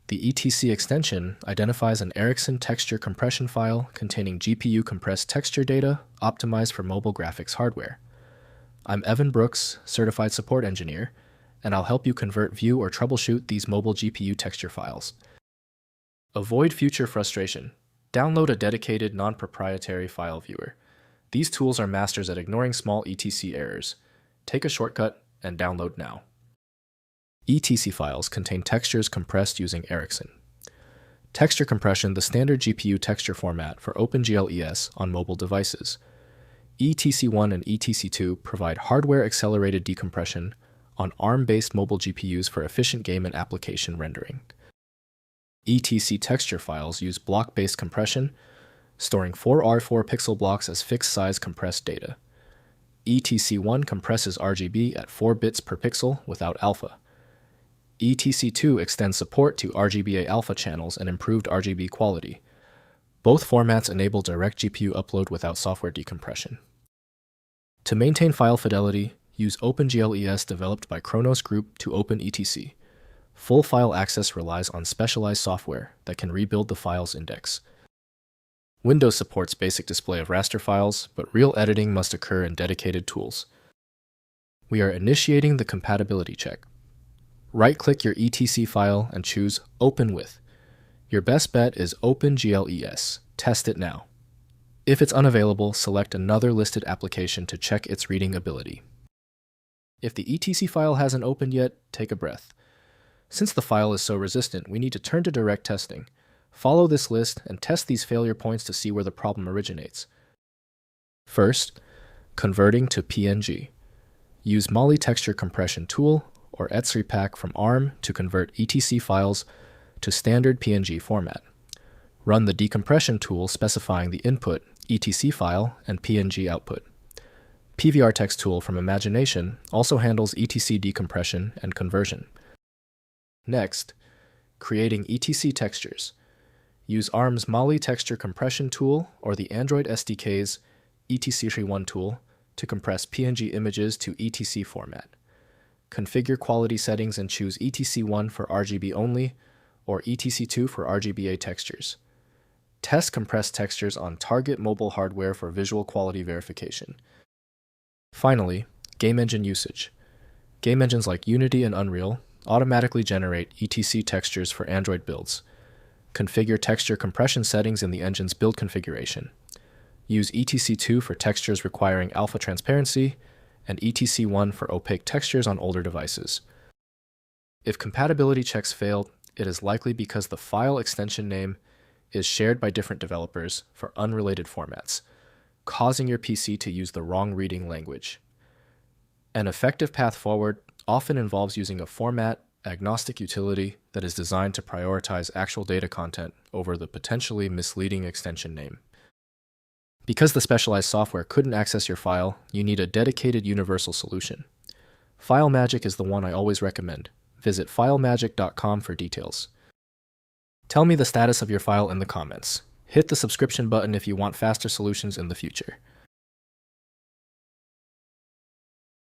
The ETC extension identifies an Ericsson Texture Compression file containing GPU-compressed texture data optimized for mobile graphics hardware. I'm Evan Brooks, Certified Support Engineer, and I'll help you convert, view, or troubleshoot these mobile GPU texture files. Avoid future frustration. Download a dedicated, non-proprietary file viewer. These tools are masters at ignoring small ETC errors. Take a shortcut and download now. ETC files contain textures compressed using Ericsson. Texture compression, the standard GPU texture format for OpenGL ES on mobile devices. ETC1 and ETC2 provide hardware-accelerated decompression on ARM-based mobile GPUs for efficient game and application rendering. ETC texture files use block-based compression, storing 4R4 pixel blocks as fixed-size compressed data. ETC1 compresses RGB at 4 bits per pixel without alpha. ETC2 extends support to RGBA alpha channels and improved RGB quality. Both formats enable direct GPU upload without software decompression. To maintain file fidelity, use OpenGL ES developed by Kronos Group to OpenETC. Full file access relies on specialized software that can rebuild the file's index. Windows supports basic display of raster files, but real editing must occur in dedicated tools. We are initiating the compatibility check. Right-click your ETC file and choose Open With. Your best bet is OpenGL ES. Test it now. If it's unavailable, select another listed application to check its reading ability. If the ETC file hasn't opened yet, take a breath. Since the file is so resistant, we need to turn to direct testing. Follow this list and test these failure points to see where the problem originates. First, converting to PNG. Use Mali Texture Compression tool or ETC pack from ARM to convert ETC files to standard PNG format. Run the decompression tool specifying the input, ETC file, and PNG output. PVRTexTool from Imagination also handles ETC decompression and conversion. Next, creating ETC textures. Use ARM's Mali Texture Compression tool or the Android SDK's ETC1 tool to compress PNG images to ETC format. Configure quality settings and choose ETC1 for RGB only or ETC2 for RGBA textures. Test compressed textures on target mobile hardware for visual quality verification. Finally, game engine usage. Game engines like Unity and Unreal automatically generate ETC textures for Android builds. Configure texture compression settings in the engine's build configuration. Use ETC2 for textures requiring alpha transparency and ETC1 for opaque textures on older devices. If compatibility checks failed, it is likely because the file extension name is shared by different developers for unrelated formats, causing your PC to use the wrong reading language. An effective path forward often involves using a format-agnostic utility that is designed to prioritize actual data content over the potentially misleading extension name. Because the specialized software couldn't access your file, you need a dedicated universal solution. FileMagick is the one I always recommend. Visit filemagick.com for details. Tell me the status of your file in the comments. Hit the subscription button if you want faster solutions in the future.